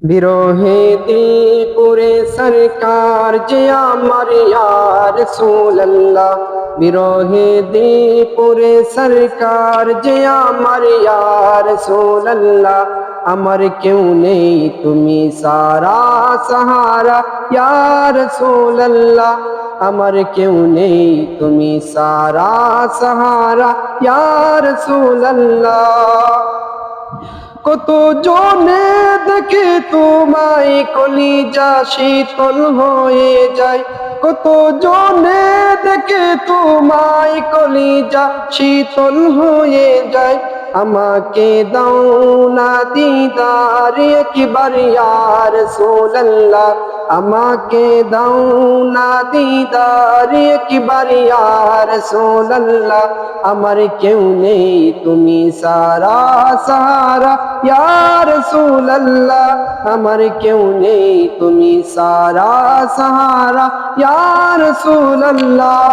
বিরহে দিল পুরে সরকার যে আমার ইয়া রাসূলুল্লাহ, বিরহে দিল পুরে সরকার যে আমার ইয়া রাসূলুল্লাহ। আমার কেউ নেই তুমি সারা সাহারা ইয়া রাসূলুল্লাহ, আমার কেউ নেই তুমি সারা সাহারা ইয়া রাসূলুল্লাহ। কত জনে দেখে তোমায় কলিজা শীতল হয়ে যায়, কত জনে দেখে তোমায় কলিজা শীতল হয়ে যায়। আমাকে দাও না দিদার একবার ইয়া রাসূলুল্লাহ, আমাকে দাও না দিদার একবার ইয়া রাসূলুল্লাহ। আমার কেউ নেই তুমি সারা সাহারা ইয়া রাসূলুল্লাহ, আমার কেউ নেই তুমি সারা সাহারা ইয়া রাসূলুল্লাহ।